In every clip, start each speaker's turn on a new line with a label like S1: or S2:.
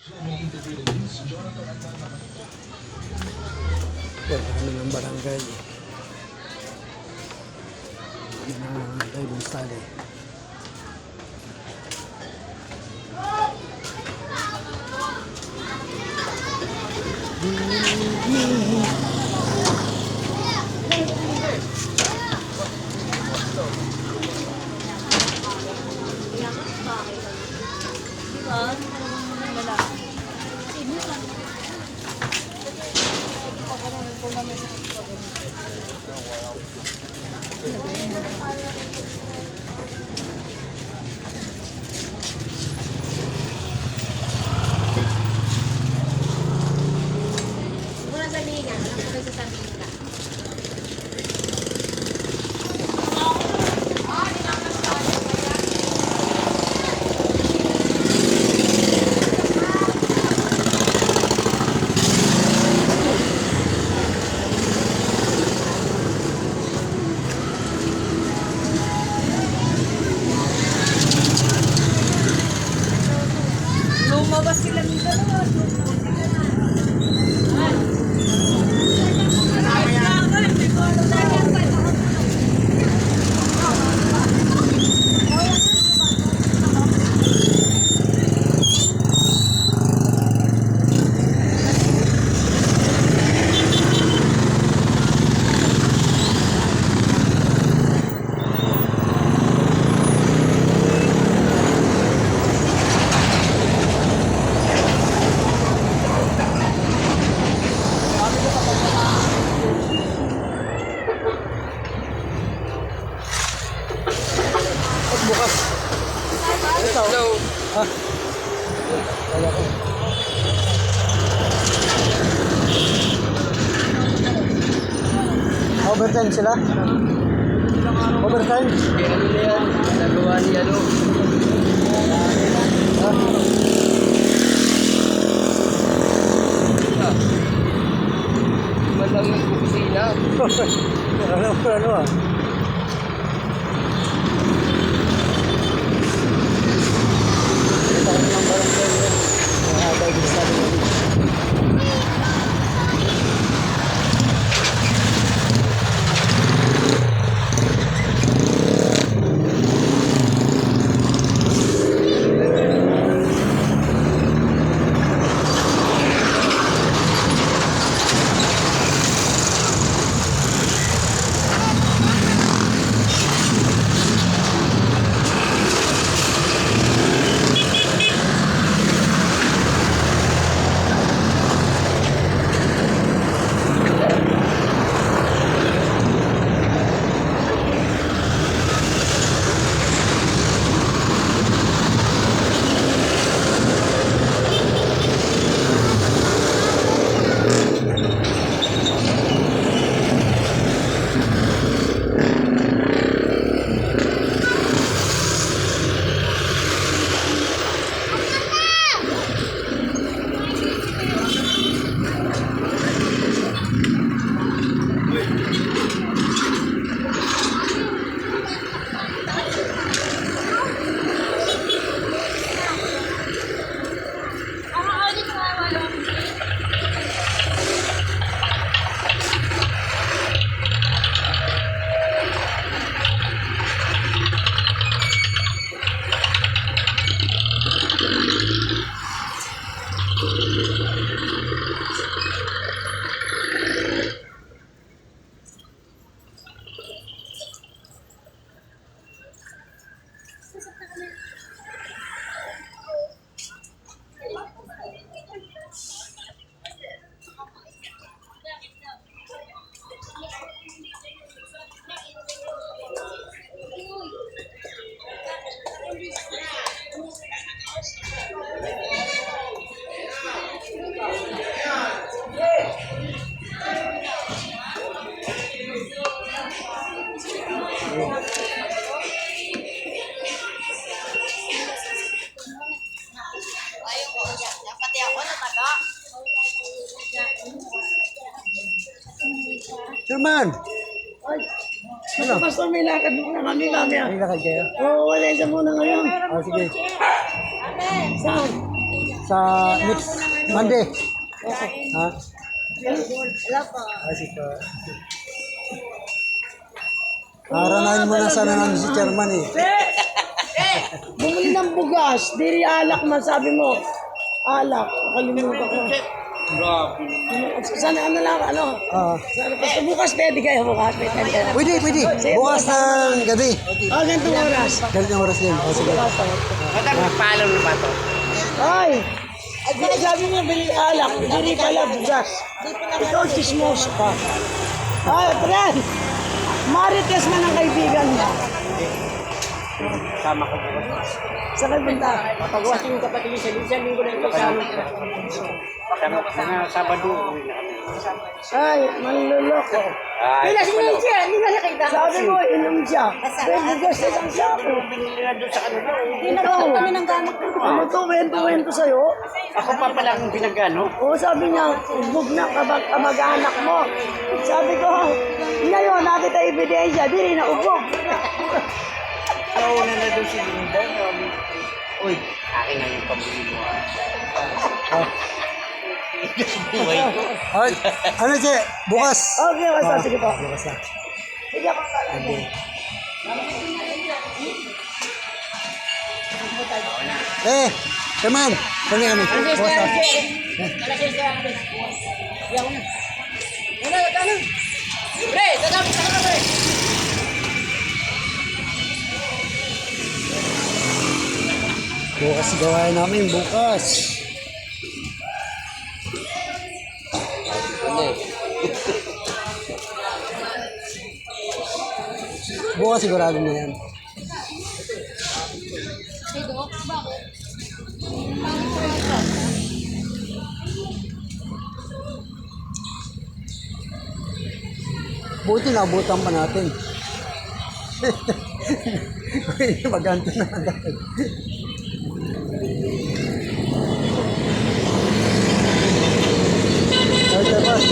S1: Ito kami ng barangay. Diving study.
S2: Muna sabihin ka, alam ko ba sasabihin ka? Lumabas sila ng dalawa.
S1: Bukas.
S3: Hello.
S1: Ah. Wala ko. Overtime sila? Overtime?
S3: Kaya ano na yan? Nagawa ni ano? Ah. Man lang yung kusina.
S1: Ano ah? Ito kami ng barangay. Diving study.
S2: Pati ako nataga.
S1: Sherman! Ano?
S4: Basta may lakad muna kami mamaya.
S1: Ay, lakad kayo?
S4: Oo, wala siya muna ngayon.
S1: Ah, sige.
S4: Saan?
S1: Sa next Monday. Ha?
S2: Wala pa.
S1: Sige. Aranahin mo na sana namin si chairman eh.
S4: Bumili ng bugas, diri alak man, sabi mo. Alak, nakalimutan ko.
S3: Grabe.
S4: Sana ano lang, ano? Sana basta bukas pwede kayo, bukas pwede kayo.
S1: Pwede. Bukas ng gabi.
S4: Ganitong oras.
S1: Ganitong oras din. Sige.
S3: Madam, paalam na ba to?
S4: Ay! At sabi mo, bili alak, diri pala bugas. Ikaw, chismoso pa. Ay, friend! Marites man ang kaibigan mo.
S3: Sama ko bukas.
S4: Sa punta.
S3: Pag-watch yung kapatid niya, minsan linggo na yung kasama. Mga Sabado, uwi na kami.
S4: Ay, manluloko.
S3: Ay,
S2: Hindi na nakita.
S4: Sabi mo, inom siya. Pero bugas na lang siya ako.
S3: binili na doon sa kanila.
S2: Hindi na kami ng gamit ko.
S4: Ano to, wento sa'yo?
S3: Ako pa pala kung pinagano.
S4: Oo, sabi niya, ubog na kamag-anak mo. Sabi ko, ngayon, nakita ebidensya, di rin na ubog.
S3: Nauna na doon si Linda. Uy, akin na yung pambili mo. Buhay ko.
S1: Alright. Ano siya? Bukas.
S4: Okay, basta, sige po.
S1: Bukas na.
S4: Sige po.
S1: Chairman. Kami. Bukas na.
S2: Pre, dadami sa pre.
S1: Bukas gawain namin. Bukas. Bukas sigurado na yan. Buti nabutan pa natin. Maganto na agad. Okay, boss.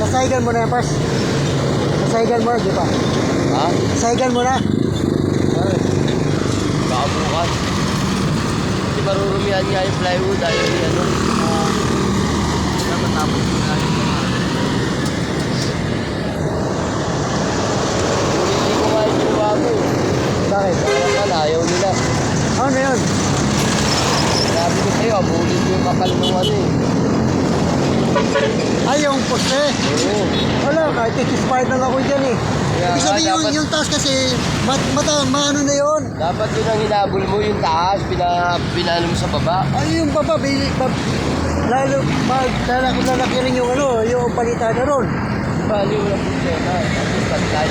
S1: Saigan mo na yan, Pars. Saigan mo na, di ba?
S3: Ha?
S1: Saigan mo na.
S3: Baka bukas. Kasi marurumihan nga yung plywood. Ayaw ni ano. Kaya matapos ko nga yung hindi ko nga yung ginawa ko.
S1: Bakit?
S3: Kaya ayaw nila.
S1: Ano na yun?
S3: Sabi ko sa'yo, abulin ko yung kapal ng ano eh.
S1: Ay, yung poste.
S3: Oo.
S1: Wala, kahit expired lang ako dyan eh.
S3: Kaya
S1: Ibig sabihin
S3: nga, dapat-
S1: yung taas kasi, maano na yun.
S3: Dapat yun ang hinabol mo, yung taas, pinalo mo sa baba.
S1: Ay, yung baba, lalo, lalaki rin yung ano, yung palitan na ron.
S3: Baliw na problema. Tapos pantay.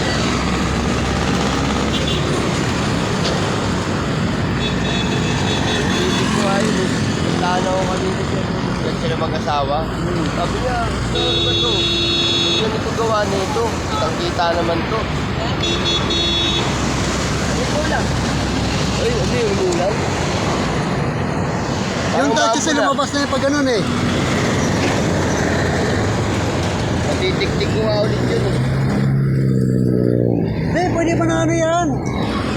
S3: Hindi ko nga yun eh. Plano ko kanina siya. Yan sila mag-asawa. Sabi niya, ano ba ito? Huwag na ito gawa nito. Kitang-kita naman to. Ay, hindi, umulan.
S1: Yung taas kasi lumabas na yung pag ganun eh.
S3: Natitiktik ko nga ulit yun eh.
S1: Pwede pa na ano yan.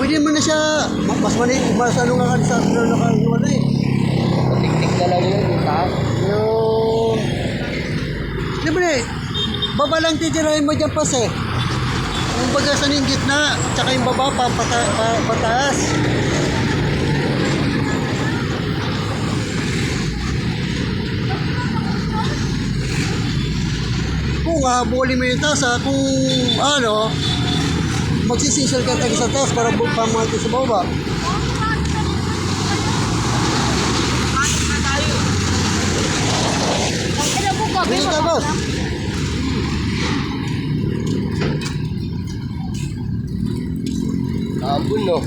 S1: Pwede mo na siya, mas ano nga sa nakaliwan eh.
S3: Natiktik na lang yun, yung taas.
S1: Yung... Libre, baba lang titirahin mo dyan pas eh. Yung bagasan yung gitna, tsaka yung baba pataas. Kung habulin mo yung taas ha, kung ano, magsisinsel ka tayo sa taas para pamahal sa baba. Bili ka, boss.
S3: Ambon, no?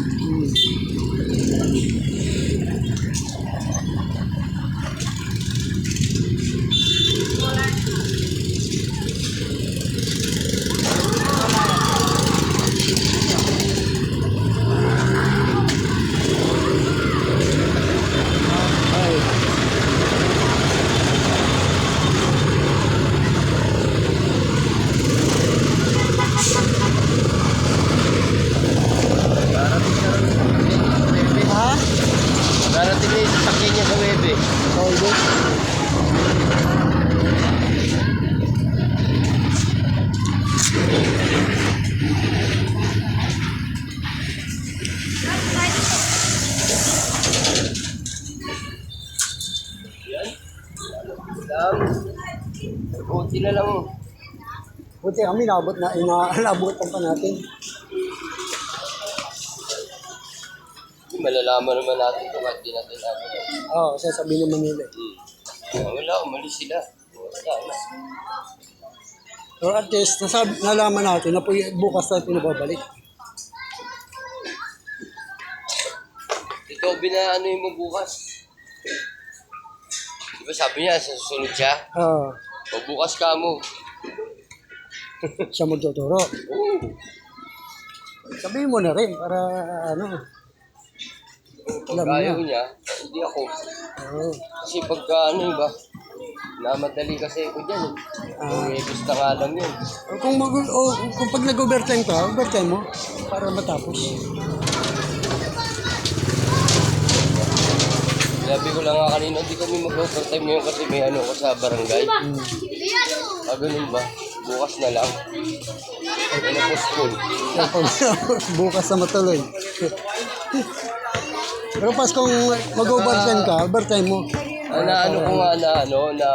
S3: Lang. Buti na lang.
S1: Buti kami inaabutan pa natin.
S3: Malalaman naman natin kung at di natin natin.
S1: Oo, sasabihin naman nila.
S3: Wala, umalis sila. Wala na.
S1: Or at least, nalaman natin na bukas tayo pinababalik.
S3: Ito, binaano mo bukas. Di ba sabi niya, sa susunod siya? Pag bukas ka mo.
S1: Siya magtuturo.
S3: Oo.
S1: Sabihin mo na rin para ano. Alam
S3: Pag ayaw
S1: niya.
S3: niya, hindi ako.
S1: Oo.
S3: Kasi pagka ano ba, namadali kasi ako dyan. Gusto nga lang yun.
S1: Kung pag nag-overtime ka, overtime mo para matapos.
S3: Sabi ko lang nga kanina, hindi kami mag-overtime ngayon kasi may ano ko sa barangay. Ganun ba? Bukas na lang. Ay, na-postpone.
S1: Bukas na matuloy. Pero pas kung mag-overtime ka, overtime mo.
S3: Ano ko nga na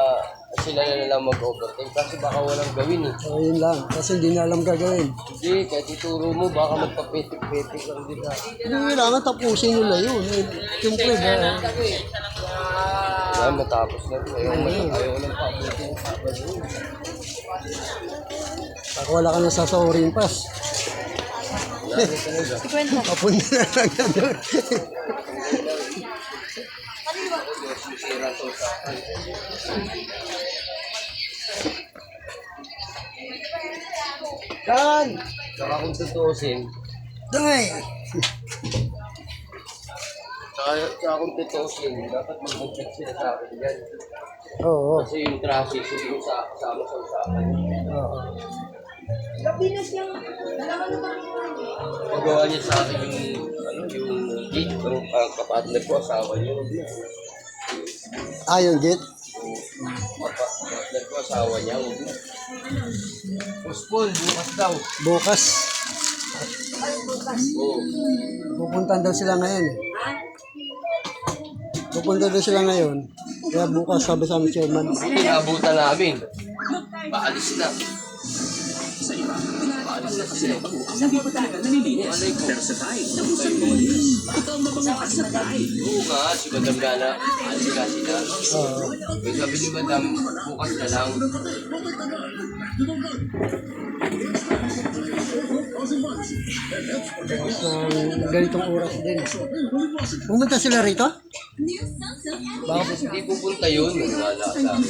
S3: sila na lang mag-overtime kasi baka walang gawin eh.
S1: So, yun lang. Kasi hindi na alam gagawin.
S3: Hindi, kahit ituro mo, baka magpapetik-petik lang din ha.
S1: Hindi kailangan tapusin nila yun. Siyempre,
S3: Kaya matapos na rin. Ayaw ko ng pabutin.
S1: baka wala ka na sasahurin pas.
S3: Lalo talaga.
S1: Papunta na lang na doon.
S3: Sira to sa akin.
S1: Dan!
S3: Saka kung tutuusin,
S1: Dangay!
S3: saka kung tutuusin, dapat mag-check sila sa akin yan.
S1: Oo.
S3: Kasi yung traffic, hindi ko kasama sa usapan.
S1: Oo.
S3: Magawa niya sa akin yung gate, yung kapatid ko, asawa niya.
S1: Yung gate?
S3: Kapatid ko, asawa niya. Postpone, bukas daw.
S1: Bukas.
S3: Oo.
S1: Pupuntan daw sila ngayon. Pupunta daw sila ngayon. Kaya bukas sabi sa amin chairman.
S3: Hindi naabutan namin. Paalis na. Oo nga, si Madam Gana, alis ka sila. Kaya sabi ni Madam, bukas na lang.
S1: Ganitong oras din. Pumunta sila rito?
S3: Bakit hindi pupunta yun? Wala sa akin.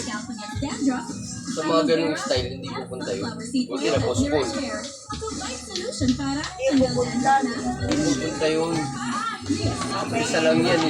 S3: Sa mga ganung style, hindi pupunta yun. Buti na postpone. Hindi pupunta yun. Isa lang yan eh.